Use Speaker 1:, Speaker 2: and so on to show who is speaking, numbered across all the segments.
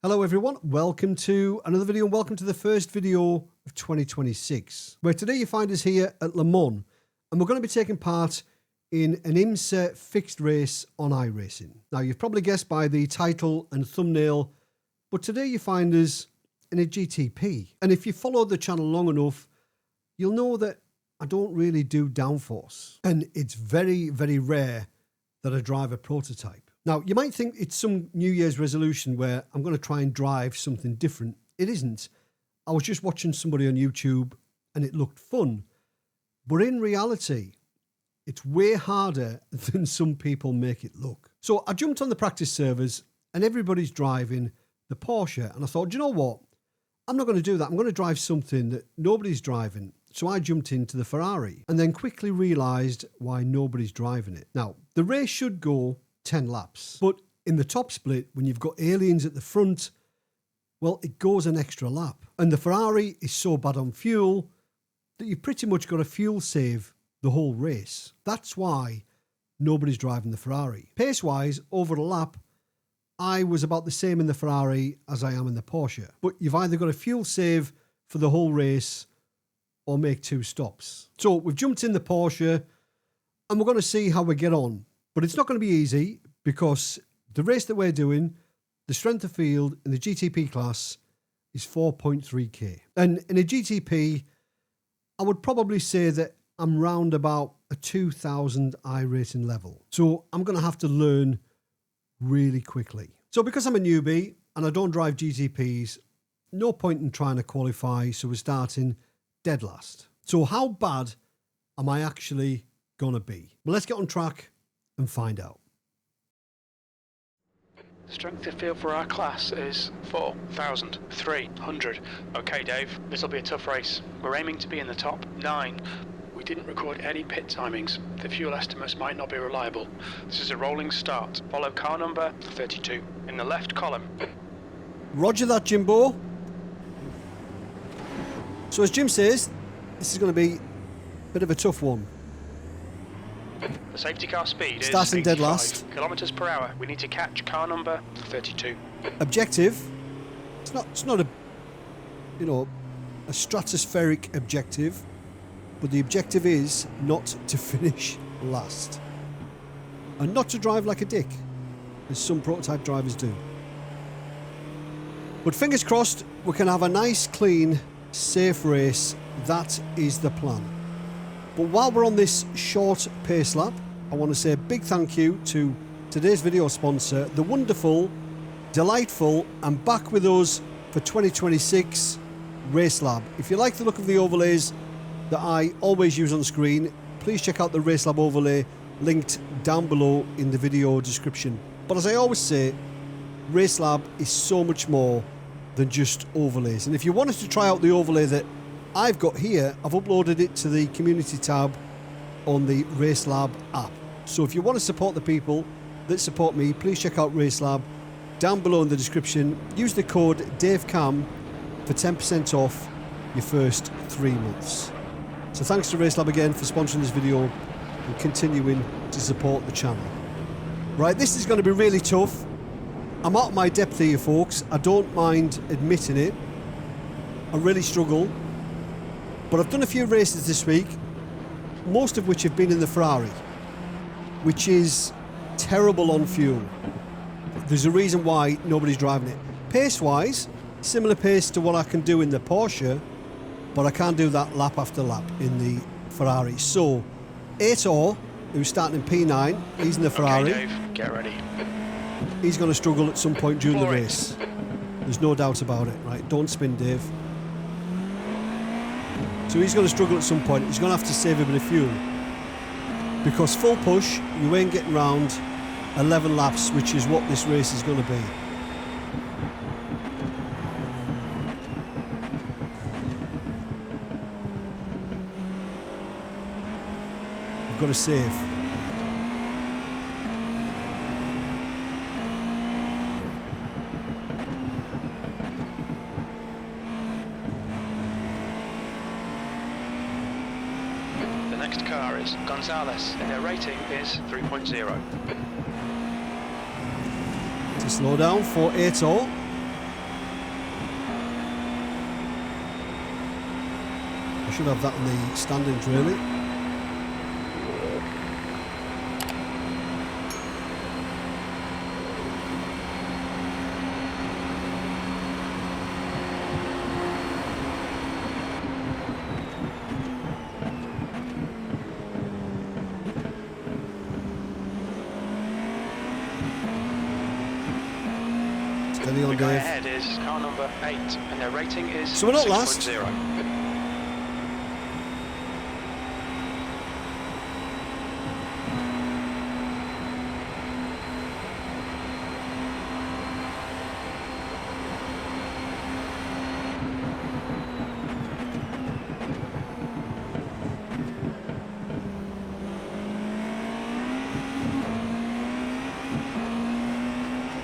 Speaker 1: Hello everyone, welcome to another video and welcome to the first video of 2026, where today you find us here at Le Mans and we're going to be taking part in an IMSA fixed race on iRacing. Now you've probably guessed by the title and thumbnail, but today you find us in a GTP. And if you followed the channel long enough, you'll know that I don't really do downforce. And it's very, very rare that I drive a prototype. Now, you might think it's some New Year's resolution where I'm going to try and drive something different. It isn't. I was just watching somebody on YouTube and it looked fun. But in reality, it's way harder than some people make it look. So I jumped on the practice servers and everybody's driving the Porsche. And I thought, do you know what? I'm not going to do that. I'm going to drive something that nobody's driving. So I jumped into the Ferrari and then quickly realised why nobody's driving it. Now, the race should go 10 laps. But in the top split, when you've got aliens at the front, well, it goes an extra lap. And the Ferrari is so bad on fuel that you've pretty much got a fuel save the whole race. That's why nobody's driving the Ferrari. Pace-wise, over a lap, I was about the same in the Ferrari as I am in the Porsche. But you've either got a fuel save for the whole race or make 2 stops. So we've jumped in the Porsche and we're going to see how we get on. But it's not going to be easy because the race that we're doing, the strength of field in the GTP class is 4.3k. And in a GTP, I would probably say that I'm round about a 2000 iRacing level. So I'm going to have to learn really quickly. So because I'm a newbie and I don't drive GTPs, no point in trying to qualify. So we're starting dead last. So how bad am I actually going to be? Well, let's get on track and find out.
Speaker 2: The strength of field for our class is 4,300. Okay, Dave, this will be a tough race. We're aiming to be in the top 9. We didn't record any pit timings. The fuel estimates might not be reliable. This is a rolling start. Follow car number 32 in the left column.
Speaker 1: Roger that, Jimbo. So as Jim says, this is going to be a bit of a tough one.
Speaker 2: The safety car speed
Speaker 1: Starting
Speaker 2: is
Speaker 1: dead
Speaker 2: 85
Speaker 1: last.
Speaker 2: kilometers per hour. We need to catch car number 32.
Speaker 1: Objective. It's not a, you know, a stratospheric objective, but the objective is not to finish last and not to drive like a dick, as some prototype drivers do. But fingers crossed, we can have a nice, clean, safe race. That is the plan. But while we're on this short pace lap, I want to say a big thank you to today's video sponsor, the wonderful, delightful, and back with us for 2026 RaceLab. If you like the look of the overlays that I always use on screen, please check out the RaceLab overlay linked down below in the video description. But as I always say, RaceLab is so much more than just overlays. And if you wanted to try out the overlay that I've got here, I've uploaded it to the community tab on the RaceLab app. So if you want to support the people that support me, please check out RaceLab down below in the description. Use the code DaveCam for 10% off your first 3 months. So thanks to RaceLab again for sponsoring this video and continuing to support the channel. Right, this is going to be really tough. I'm out of my depth here, folks. I don't mind admitting it. I really struggle. But I've done a few races this week, most of which have been in the Ferrari, which is terrible on fuel. There's a reason why nobody's driving it. Pace-wise, similar pace to what I can do in the Porsche, but I can't do that lap after lap in the Ferrari. So, Aitor, who's starting in P9, he's in the Ferrari.
Speaker 2: Okay, Dave, get ready.
Speaker 1: He's going to struggle at some point during the race. There's no doubt about it, right? Don't spin, Dave. So he's going to struggle at some point. He's going to have to save a bit of fuel. Because full push, you ain't getting round 11 laps, which is what this race is going to be. You've got to save.
Speaker 2: Next car is Gonzalez, and their rating is 3.0.
Speaker 1: To slow down for Aitor. I should have that in the standings, really. Steady on,
Speaker 2: The guy
Speaker 1: Dave.
Speaker 2: ahead is car number 8, and their rating is
Speaker 1: So we're not last.
Speaker 2: 6.0.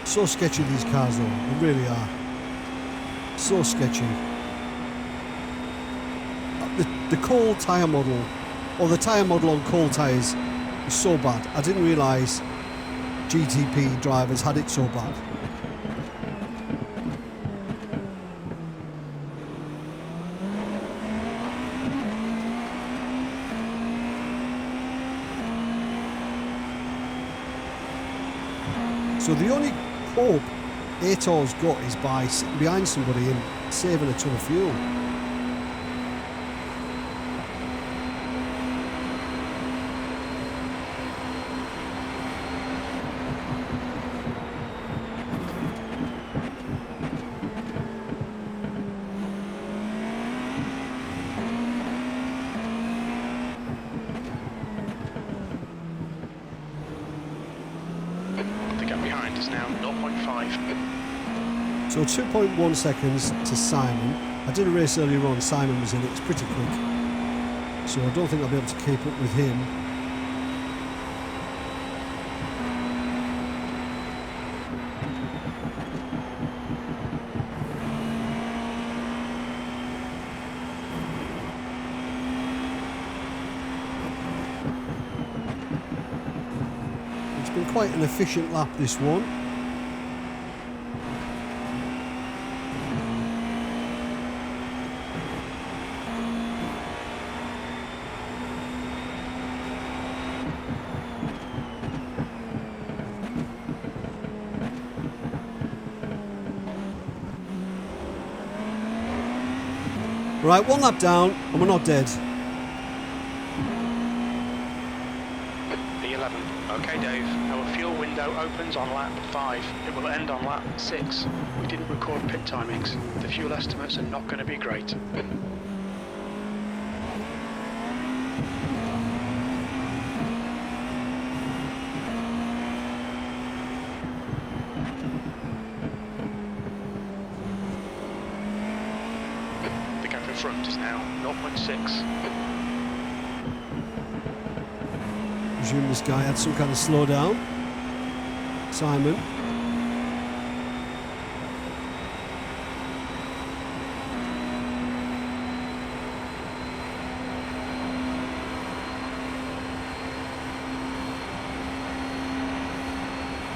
Speaker 1: So sketchy, these cars, though. They really are. So sketchy. The cold tyre model, or the tyre model on cold tyres, is so bad. I didn't realise GTP drivers had it so bad. So the only hope Ator's got is by sitting behind somebody and saving a ton of fuel.
Speaker 2: The gap behind is now 0.5.
Speaker 1: So 2.1 seconds to Simon. I did a race earlier on, Simon was in it, it's pretty quick. So I don't think I'll be able to keep up with him. It's been quite an efficient lap, this one. Right, one lap down, and we're not dead.
Speaker 2: P11. Okay, Dave. Our fuel window opens on lap 5. It will end on lap 6. We didn't record pit timings. The fuel estimates are not going to be great. The gap in front is now 0.6.
Speaker 1: Presume this guy had some kind of slowdown. Simon.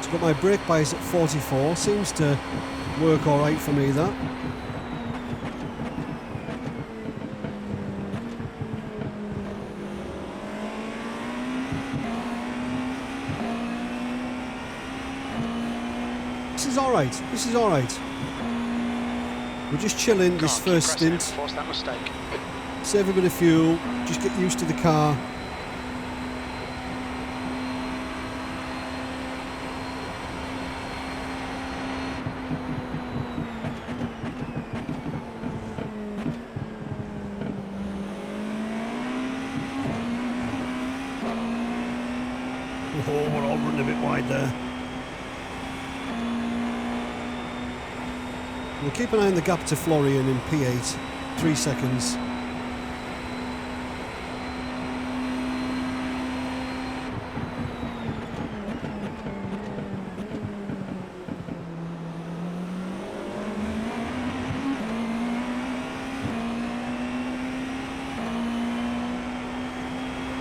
Speaker 1: So got my brake bias at 44. Seems to work all right for me, that. This is alright, this is alright. We're just chilling this first stint.
Speaker 2: Force that mistake.
Speaker 1: Save a bit of fuel, just get used to the car. Oh, we're all running a bit wide there. We'll keep an eye on the gap to Florian in P8, 3 seconds.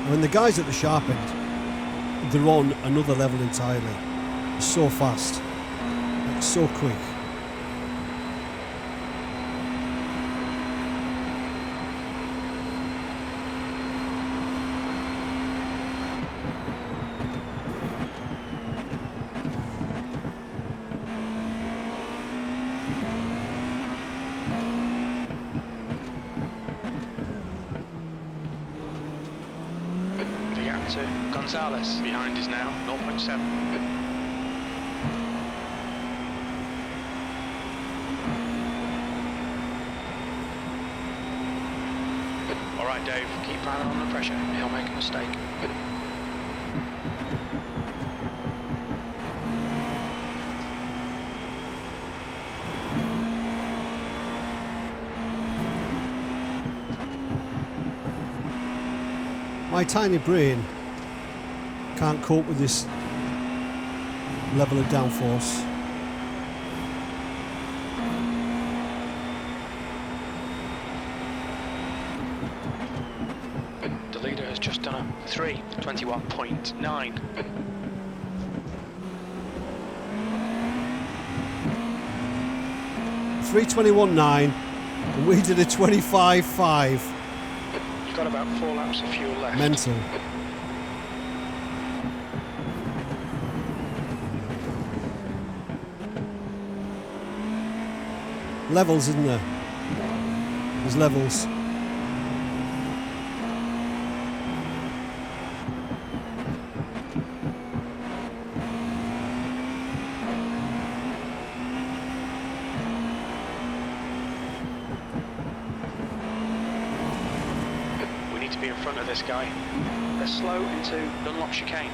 Speaker 1: When the guys at the sharp end, they're on another level entirely. They're so fast, like so quick.
Speaker 2: The gap to Gonzalez behind is now 0.7. All right, Dave, keep piling on the pressure. He'll make a mistake.
Speaker 1: My tiny brain can't cope with this level of downforce.
Speaker 2: The leader has just done a 3:21.9.
Speaker 1: 3:21.9, and we did a 25.5.
Speaker 2: You've got about 4 laps of fuel left.
Speaker 1: Mental. Levels, isn't there? There's levels.
Speaker 2: Be in front of this guy. They're slow into Dunlop chicane.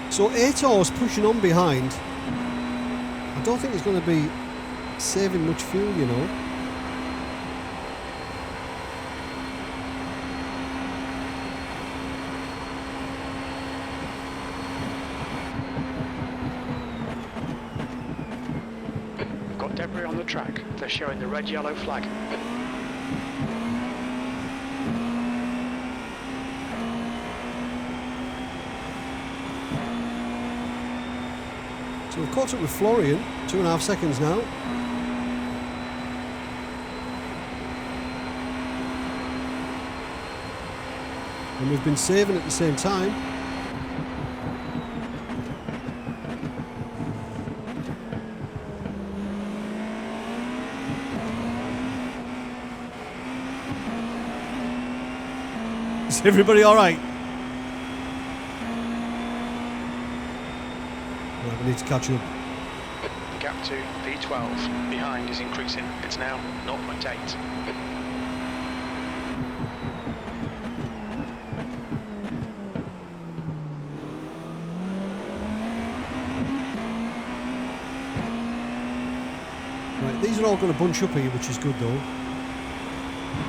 Speaker 1: So Ator's pushing on behind. I don't think he's going to be saving much fuel, you know.
Speaker 2: We've got debris on the track. They're showing the red-yellow flag.
Speaker 1: So we've caught up with Florian, 2.5 seconds now. And we've been saving at the same time. Is everybody all right? Right, we need to catch up.
Speaker 2: The gap to P12 behind is increasing. It's now 0.8.
Speaker 1: Right, these are all going to bunch up here, which is good though.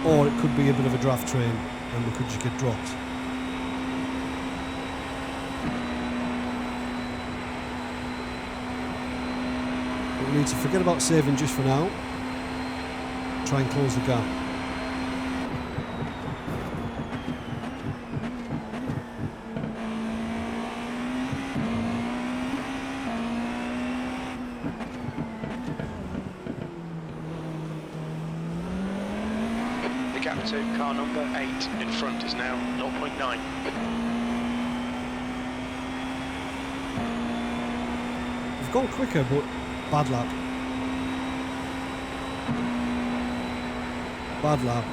Speaker 1: Or it could be a bit of a draft train and we could just get dropped. But we need to forget about saving just for now. Try and close the gap.
Speaker 2: The gap to car number 8 in front is now 0.9.
Speaker 1: We've gone quicker, but bad lap. Bad lap.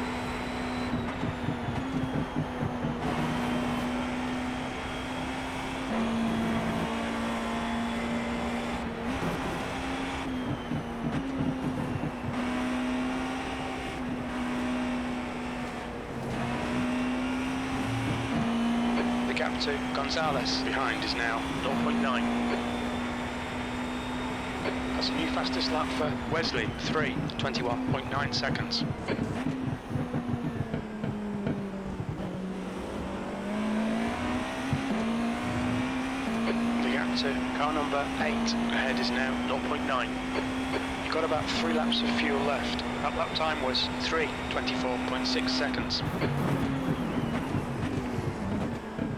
Speaker 2: The gap to Gonzalez behind is now 0.9. That's a new fastest lap for Wesley, 3:21.9 seconds. The gap to car number 8 ahead is now 0.9. You've got about 3 laps of fuel left. That lap time was 3:24.6 seconds.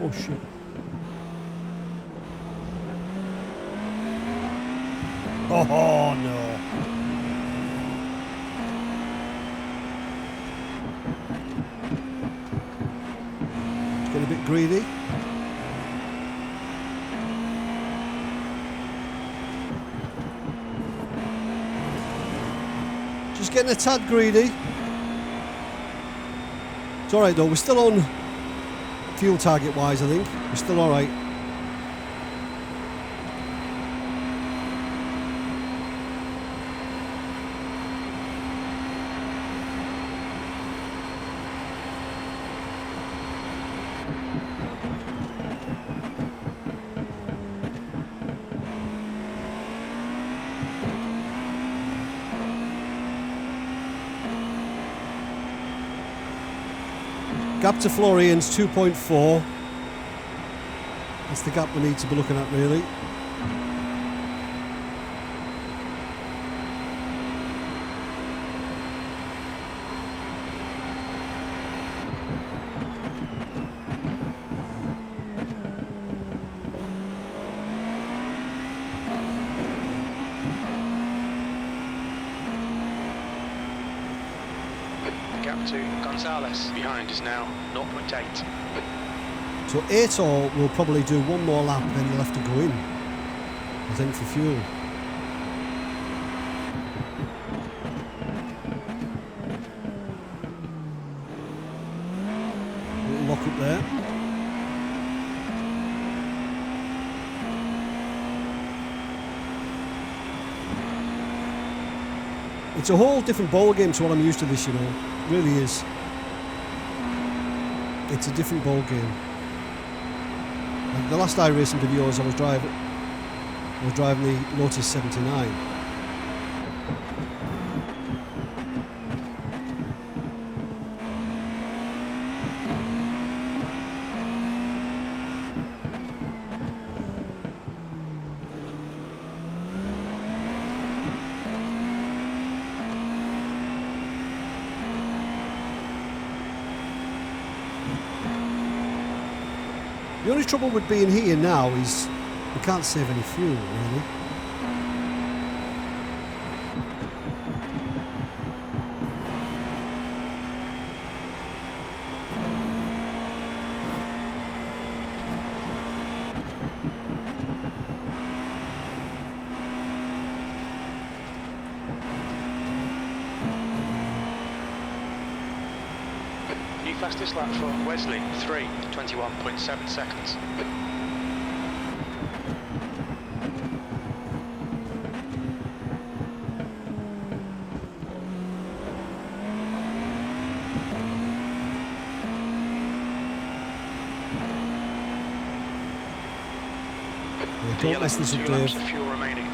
Speaker 1: Oh shit. Oh no. It's getting a bit greedy. Just getting a tad greedy. It's alright though, we're still on fuel target wise, I think. We're still alright. Gap to Florian's 2.4. That's the gap we need to be looking at, really.
Speaker 2: Gap to Gonzalez behind is now 0.8.
Speaker 1: So Aitor will probably do one more lap, then he'll have to go in, I think, for fuel. Little lock up there. It's a whole different ball game to what I'm used to this, you know. It really is. It's a different ball game. Like the last iRacing videos I was driving the Lotus 79. The only trouble with being here now is we can't save any fuel, really.
Speaker 2: New fastest lap for Wesley, 3:21.7 seconds.
Speaker 1: Don't mess this up, Dave.
Speaker 2: Fuel remaining.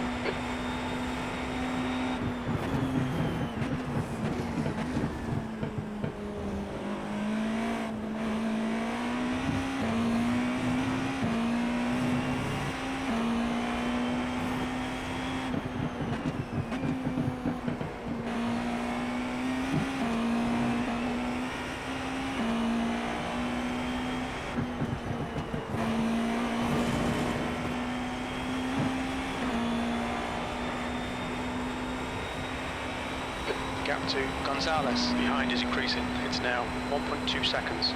Speaker 2: Gap to Gonzalez behind is increasing. It's now 1.2 seconds.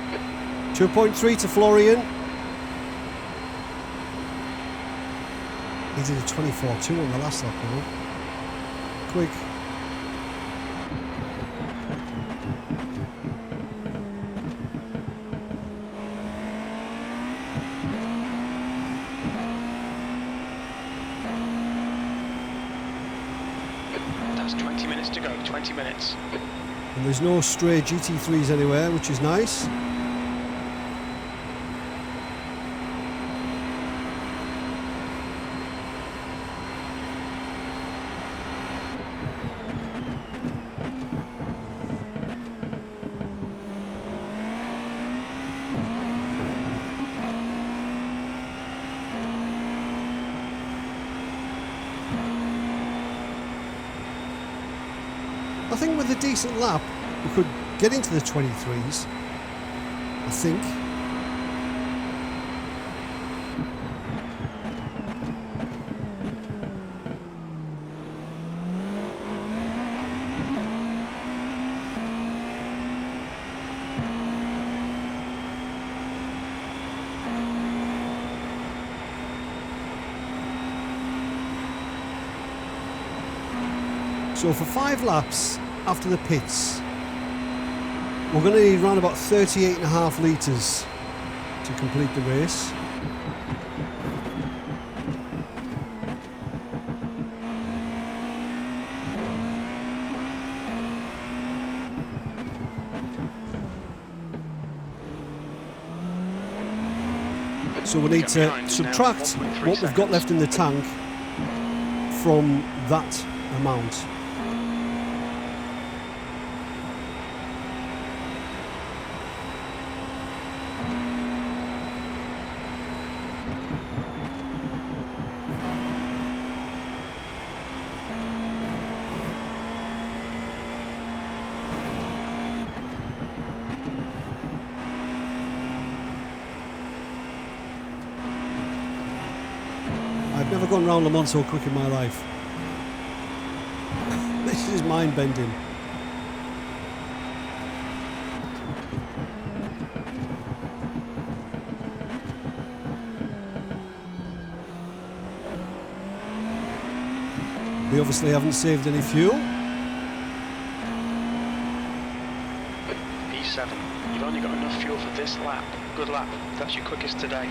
Speaker 1: 2.3 to Florian. He did a 24.2 on the last lap, though. Quick.
Speaker 2: That's 20 minutes to go, 20 minutes.
Speaker 1: And there's no stray GT3s anywhere, which is nice. I think with a decent lap, we could get into the 23s, I think. So for 5 laps, after the pits. We're going to need around about 38.5 litres to complete the race. So we need to subtract what we've got left in the tank from that amount. I've never gone round Le Mans so quick in my life. This is mind-bending. We obviously haven't saved any fuel.
Speaker 2: E7, you've only got enough fuel for this lap. Good lap, that's your quickest today.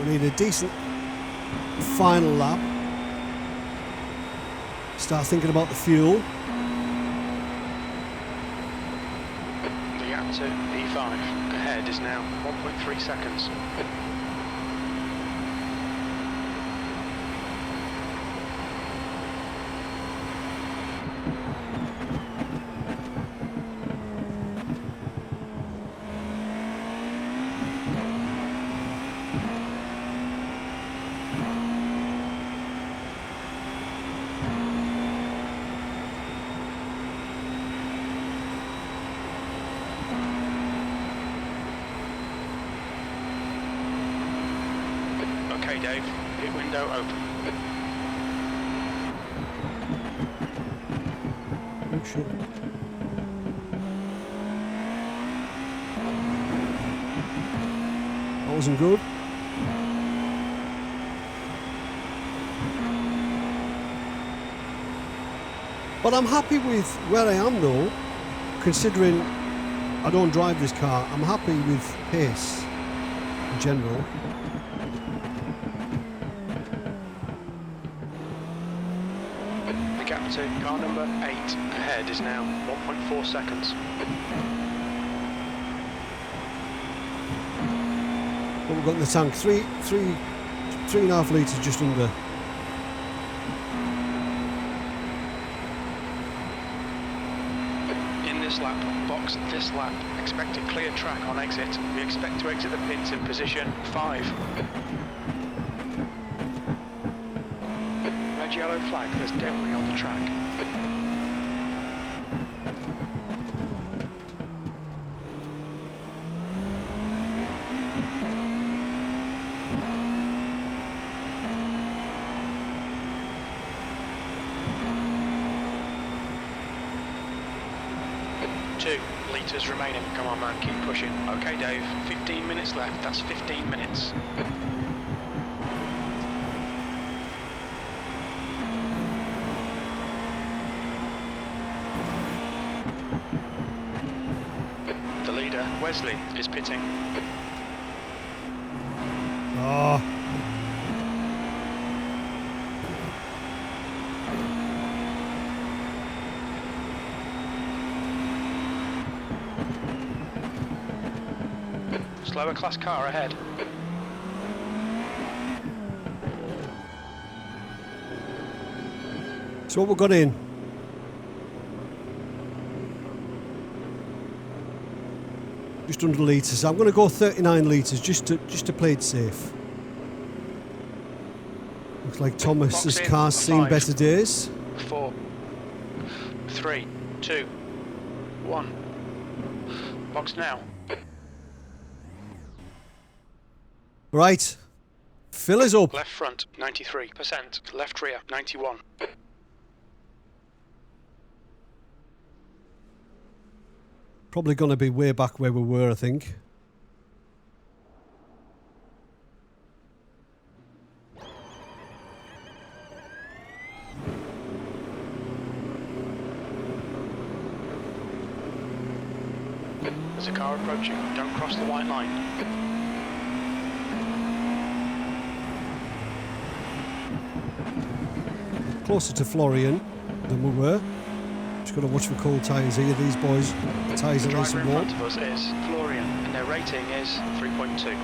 Speaker 1: We need a decent final lap. Start thinking about the fuel.
Speaker 2: The gap to E5 ahead is now 1.3 seconds. Okay, Dave, pit window open.
Speaker 1: Oh shit. That wasn't good. But I'm happy with where I am though, considering I don't drive this car. I'm happy with pace in general.
Speaker 2: The gap to car number 8 ahead is now 1.4 seconds.
Speaker 1: What we've got in the tank, 3.5 litres just under.
Speaker 2: In this lap, box this lap, expect a clear track on exit. We expect to exit the pits in position 5. Red yellow flag, there's debris on the track. Two litres remaining. Come on, man, keep pushing. Okay, Dave, 15 minutes left. That's 15 minutes. The leader, Wesley, is pitting.
Speaker 1: Oh.
Speaker 2: Slower class car ahead.
Speaker 1: So what we've got in? Just under litres. I'm going to go 39 litres just to play it safe. Looks like Thomas's car's seen better days.
Speaker 2: 4, 3, 2, 1. Box now.
Speaker 1: Right. Fill us up.
Speaker 2: Left front, 93%. Left rear, 91.
Speaker 1: Probably going to be way back where we were, I think.
Speaker 2: There's a car approaching. Don't cross the white line.
Speaker 1: Closer to Florian than we were. Just got to watch for cold tyres here. These boys, the tyres
Speaker 2: The
Speaker 1: are nice
Speaker 2: driver
Speaker 1: and
Speaker 2: in
Speaker 1: warm.
Speaker 2: front of us is Florian, and their rating is 3.2.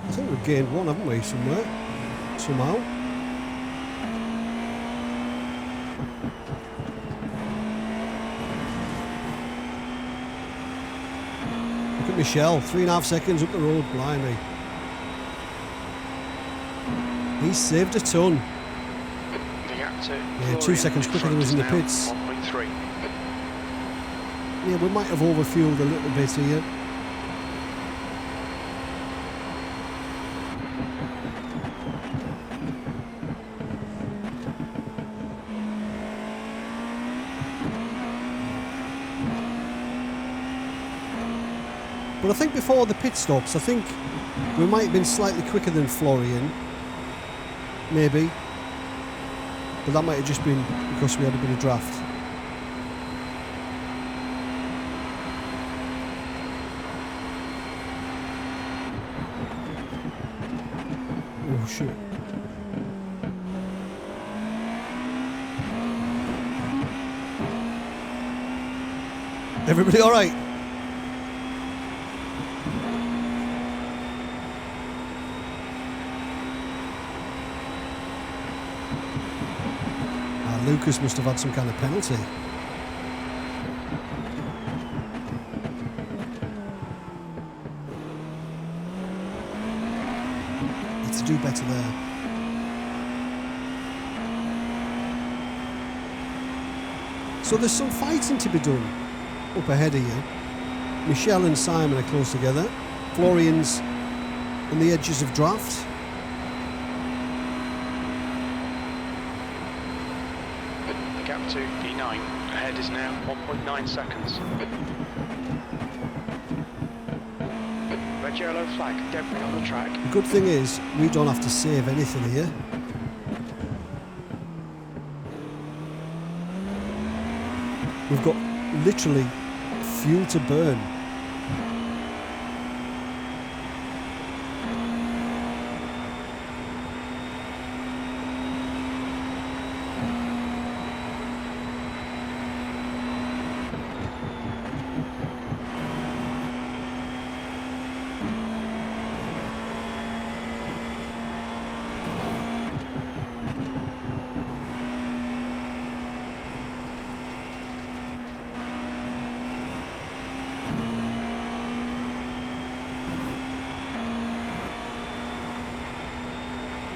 Speaker 1: I think we've gained one, haven't we, somewhere? Somehow. Look at Michelle, 3.5 seconds up the road, blimey. He's saved a ton.
Speaker 2: The gap to
Speaker 1: Yeah, 2
Speaker 2: Florian
Speaker 1: seconds
Speaker 2: in
Speaker 1: quicker
Speaker 2: front
Speaker 1: than was in the
Speaker 2: is now
Speaker 1: pits.
Speaker 2: 1.3.
Speaker 1: Yeah, we might have overfueled a little bit here. But I think before the pit stops, I think we might have been slightly quicker than Florian. Maybe. But that might have just been because we had a bit of draft. Oh shit. Everybody alright? Lucas must have had some kind of penalty. Need to do better there. So there's some fighting to be done up ahead of you. Michelle and Simon are close together. Florian's on the edges of draft.
Speaker 2: Gap to P9. Ahead is now 1.9 seconds. Red yellow flag, debris on the track.
Speaker 1: The good thing is, we don't have to save anything here. We've got literally fuel to burn.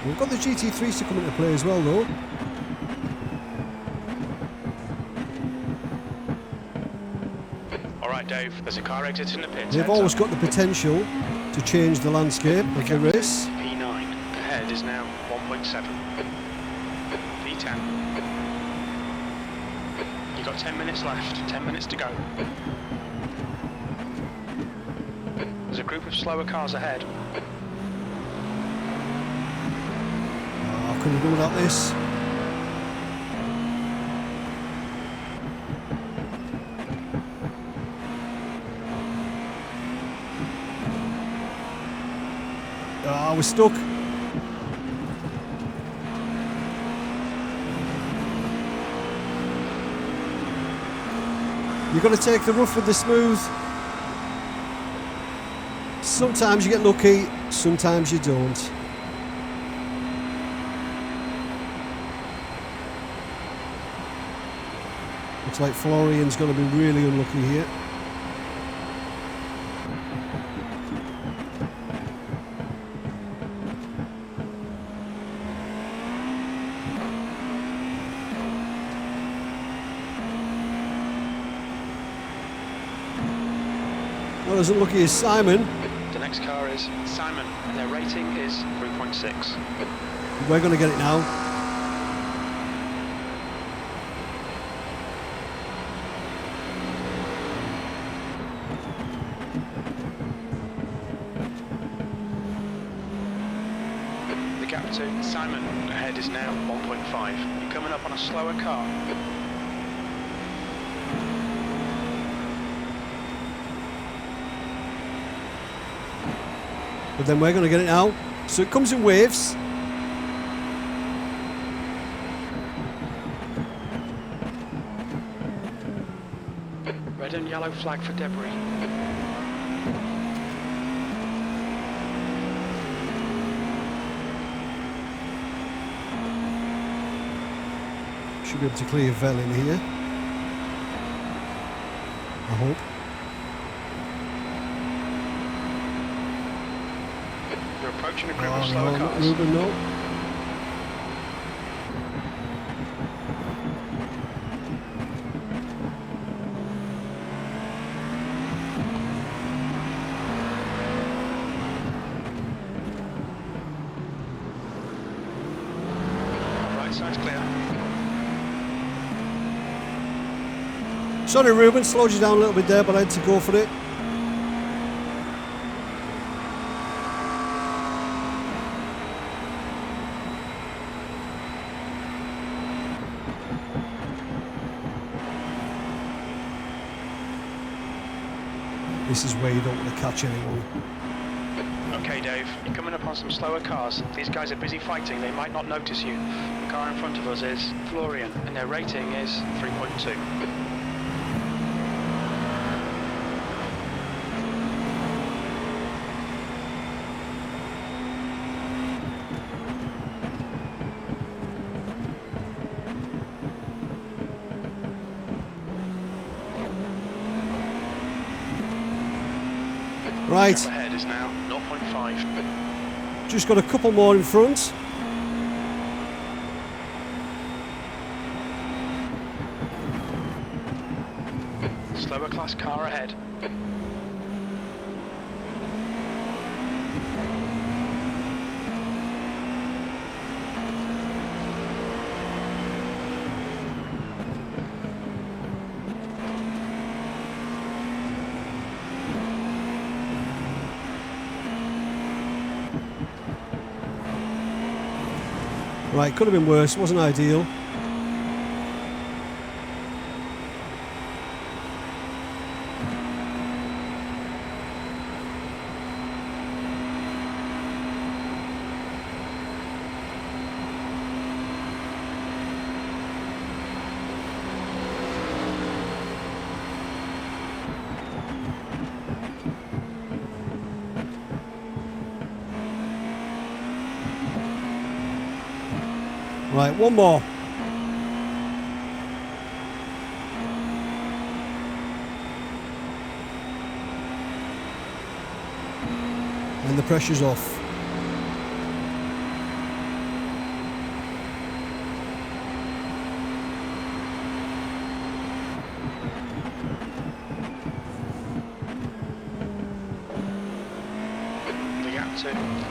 Speaker 1: We've got the GT3s to come into play as well, though.
Speaker 2: All right, Dave. There's a car exiting the pit.
Speaker 1: They've always got the potential to change the landscape of the race.
Speaker 2: P9. Ahead is now 1.7. P10. You've got 10 minutes left. 10 minutes to go. There's a group of slower cars ahead.
Speaker 1: Oh, can we do without this? Oh, we're stuck. You've got to take the rough with the smooth. Sometimes you get lucky, sometimes you don't. Looks like Florian's going to be really unlucky here. Not as unlucky as Simon.
Speaker 2: The next car is Simon, and their rating is 3.6.
Speaker 1: We're going to get it now.
Speaker 2: The gap to Simon ahead is now 1.5. You're coming up on a slower car.
Speaker 1: But then we're going to get it now. So it comes in waves.
Speaker 2: Red and yellow flag for debris.
Speaker 1: Should be able to clear Vel in here. I hope.
Speaker 2: You're approaching a group
Speaker 1: Oh,
Speaker 2: of slower
Speaker 1: no, not
Speaker 2: cars.
Speaker 1: Ruben, no.
Speaker 2: Right side's clear.
Speaker 1: Sorry, Ruben, slowed you down a little bit there, but I had to go for it. This is where you don't want to catch anyone.
Speaker 2: Okay, Dave, you're coming up on some slower cars. These guys are busy fighting, they might not notice you. The car in front of us is Florian, and their rating is 3.2.
Speaker 1: Right,
Speaker 2: Gap ahead is now 0.5.
Speaker 1: just got a couple more in front.
Speaker 2: Slower class car ahead.
Speaker 1: Right, could have been worse, wasn't ideal. Right, one more. And the pressure's off.
Speaker 2: The gap to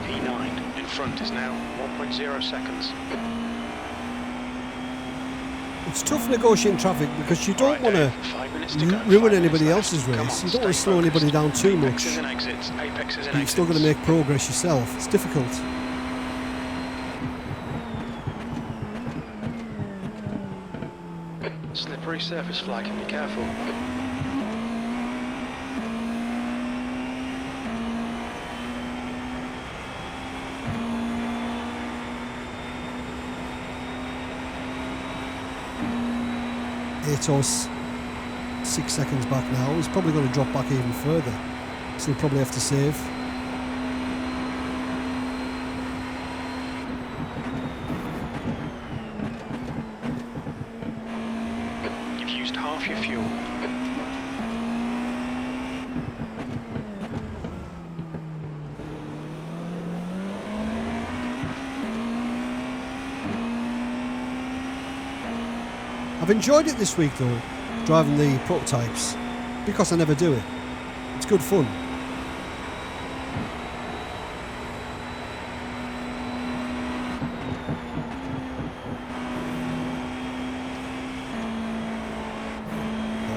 Speaker 2: P9 in front is now 1.0 seconds.
Speaker 1: It's tough negotiating traffic because you don't
Speaker 2: Right,
Speaker 1: want to
Speaker 2: Dave, 5 minutes to go, 5
Speaker 1: ruin
Speaker 2: minutes
Speaker 1: anybody
Speaker 2: left.
Speaker 1: else's
Speaker 2: Come
Speaker 1: race.
Speaker 2: on,
Speaker 1: You don't want to
Speaker 2: stay
Speaker 1: slow anybody
Speaker 2: focused.
Speaker 1: down too much.
Speaker 2: Apexes and exits. Apexes and
Speaker 1: You've still got to
Speaker 2: exits.
Speaker 1: make progress yourself. It's difficult.
Speaker 2: Slippery surface flag, be careful.
Speaker 1: Atos 6 seconds back now. He's probably going to drop back even further. So he'll probably have to save.
Speaker 2: You've used half your fuel. I've
Speaker 1: enjoyed it this week though, driving the prototypes, because I never do it. It's good fun.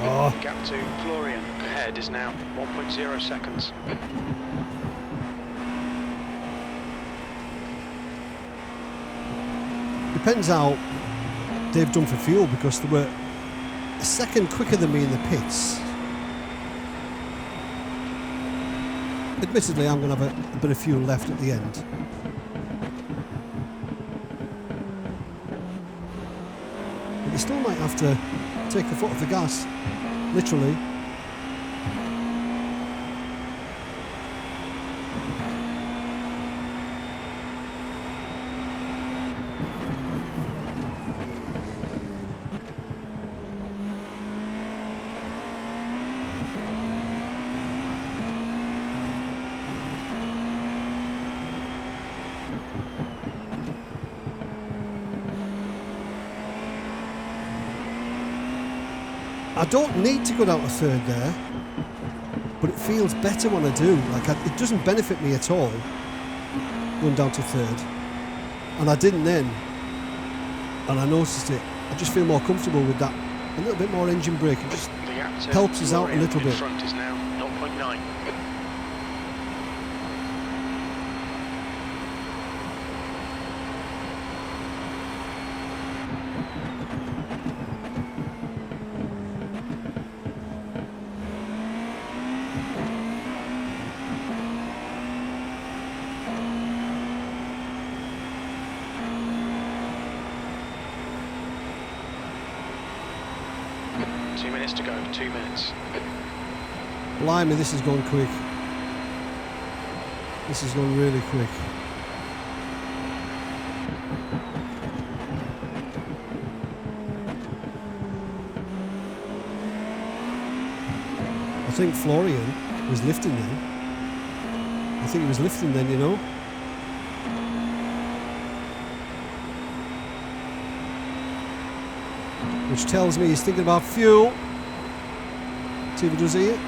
Speaker 2: The gap to Florian ahead is now 1.0 seconds.
Speaker 1: Depends how they've done for fuel, because they were a second quicker than me in the pits. Admittedly, I'm going to have a bit of fuel left at the end. But they still might have to take the foot off the gas, literally. I don't need to go down to third there, but it feels better when I do. Like, it doesn't benefit me at all going down to third, and I didn't then, and I noticed it. I just feel more comfortable with that. A little bit more engine brake, it just helps us out a little bit.
Speaker 2: Front is now 0.9. To go, 2 minutes.
Speaker 1: Blimey, this is going quick. This is going really quick. I think Florian was lifting then. I think he was lifting then, you know. Which tells me he's thinking about fuel. See if he does here.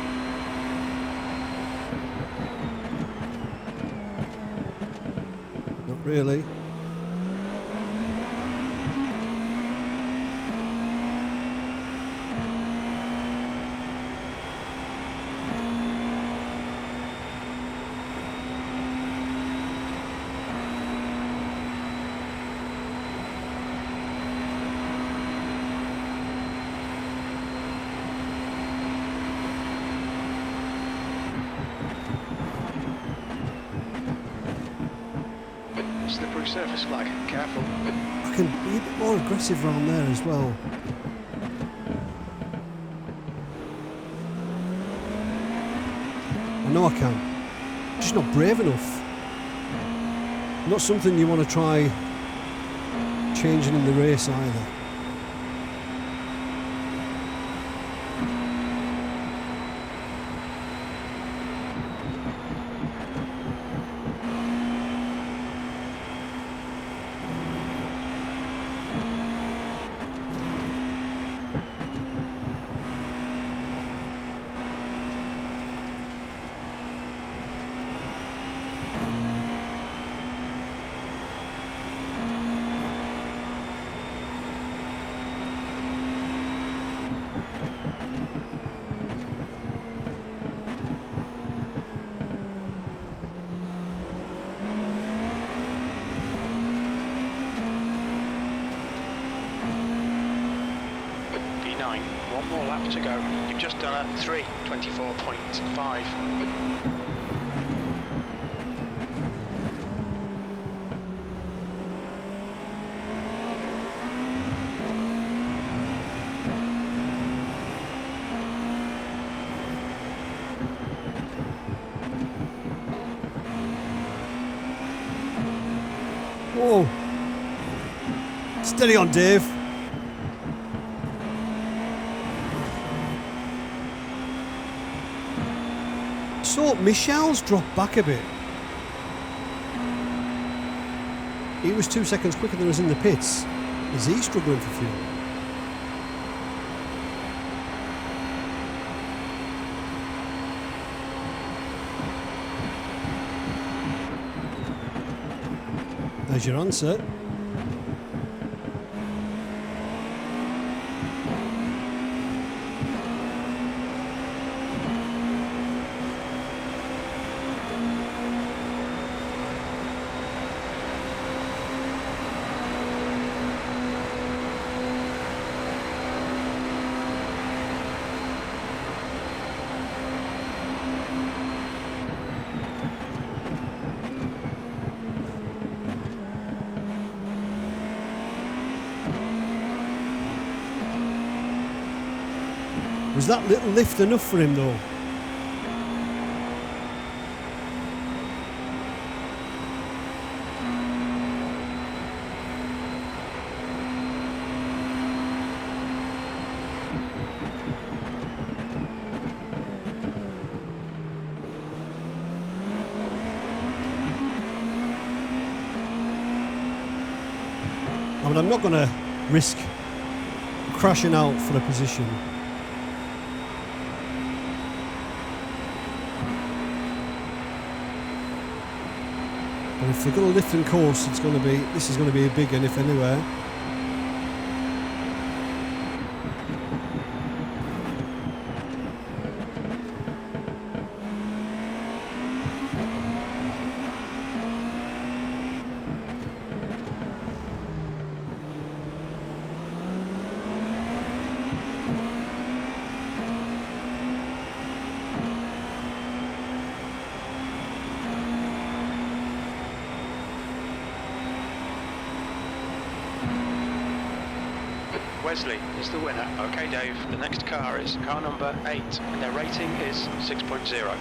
Speaker 1: Not really.
Speaker 2: Slippery surface flag, careful.
Speaker 1: I can be a bit more aggressive around there as well. I know I can. Just not brave enough. Not something you want to try changing in the race either.
Speaker 2: One more lap to go. You've just done a 3:24.5.
Speaker 1: Whoa. Steady on, Dave. So, Michel's dropped back a bit. He was 2 seconds quicker than us in the pits. Is he struggling for fuel? There's your answer. Was that little lift enough for him though? I mean, I'm not going to risk crashing out for a position. But if they're going to lift and course, this is going to be a big one, if anywhere.
Speaker 2: Wesley is the winner. Okay, Dave, the next car is car number 8, and their rating is 6.0.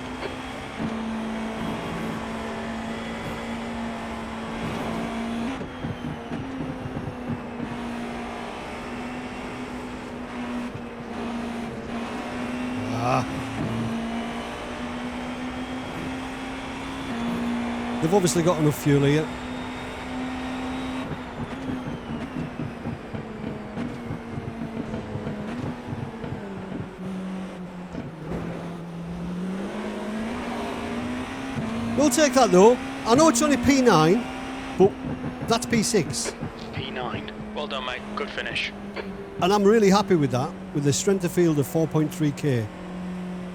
Speaker 1: They've obviously got enough fuel here. We'll take that though. I know it's only P9, but that's P6.
Speaker 2: P9. Well done, mate. Good finish.
Speaker 1: And I'm really happy with that, with the strength of field of 4.3k.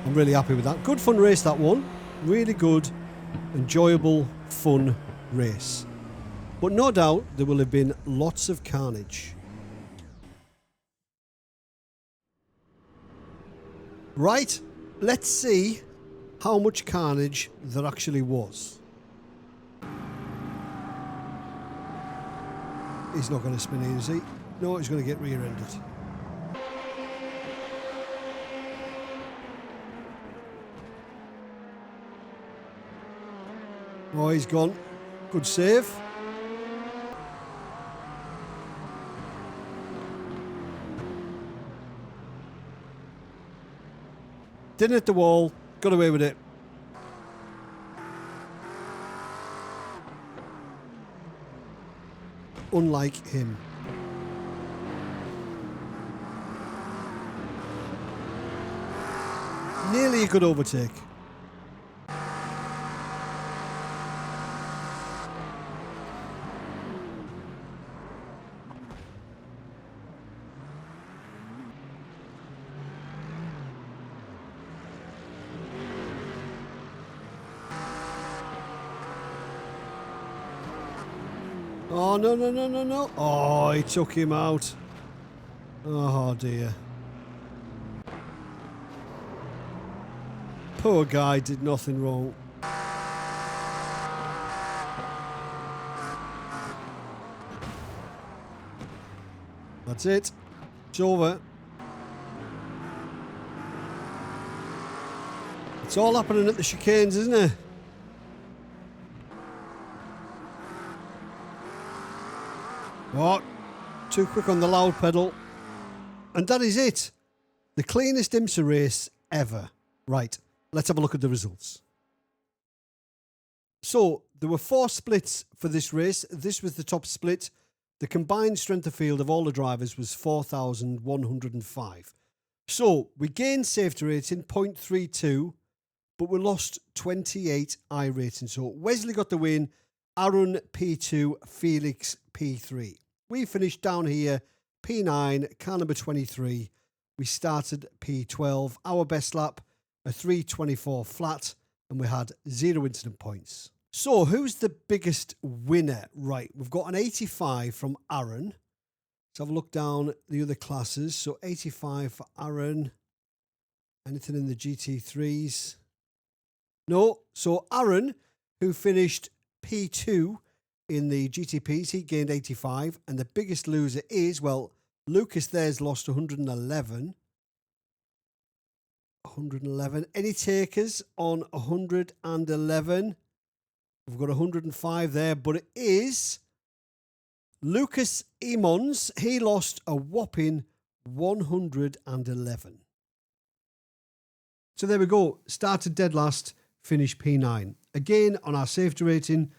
Speaker 1: I'm really happy with that. Good fun race, that one. Really good, enjoyable, fun race. But no doubt there will have been lots of carnage. Right, let's see how much carnage there actually was. He's not going to spin in, is he? No, he's going to get rear-ended. Oh, he's gone. Good save. Didn't hit the wall. Got away with it. Unlike him. Nearly a good overtake. Oh, no, no, no, no, no. Oh, he took him out. Oh, dear. Poor guy did nothing wrong. That's it. It's over. It's all happening at the chicanes, isn't it? Oh, too quick on the loud pedal. And that is it. The cleanest IMSA race ever. Right, let's have a look at the results. So, there were 4 splits for this race. This was the top split. The combined strength of field of all the drivers was 4,105. So, we gained safety rating 0.32, but we lost 28 iRacing. So, Wesley got the win Aaron P2, Felix P3. We finished down here P9, car number 23. We started P12. Our best lap, a 3:24 flat, and we had 0 incident points. So who's the biggest winner? Right, we've got an 85 from Aaron. Let's have a look down the other classes. So 85 for Aaron. Anything in the GT3s? No. So Aaron, who finished P2 in the GTPs, he gained 85. And the biggest loser is, well, Lucas there's lost 111. 111. Any takers on 111? We've got 105 there, but it is Lucas Emons. He lost a whopping 111. So there we go. Started dead last, finished P9. Again on our safety rating,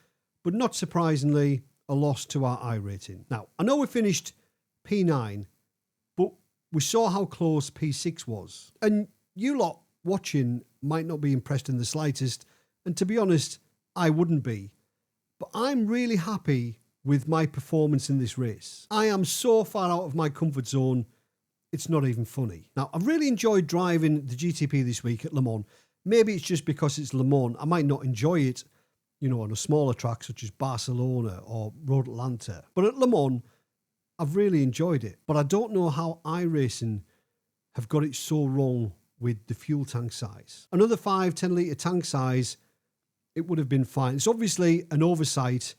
Speaker 1: but not surprisingly, a loss to our I rating. Now, I know we finished P9, but we saw how close P6 was. And you lot watching might not be impressed in the slightest. And to be honest, I wouldn't be. But I'm really happy with my performance in this race. I am so far out of my comfort zone, it's not even funny. Now, I've really enjoyed driving the GTP this week at Le Mans. Maybe it's just because it's Le Mans. I might not enjoy it, you know, on a smaller track such as Barcelona or Road Atlanta. But at Le Mans, I've really enjoyed it. But I don't know how iRacing have got it so wrong with the fuel tank size. Another 5-10 litre tank size, it would have been fine. It's obviously an oversight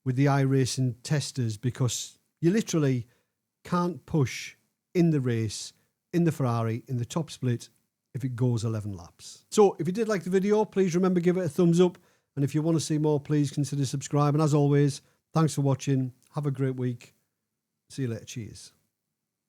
Speaker 1: with the iRacing testers because you literally can't push in the race, in the Ferrari, in the top split if it goes 11 laps. So if you did like the video, please remember give it a thumbs up. And if you want to see more, please consider subscribing. As always, thanks for watching. Have a great week. See you later. Cheers.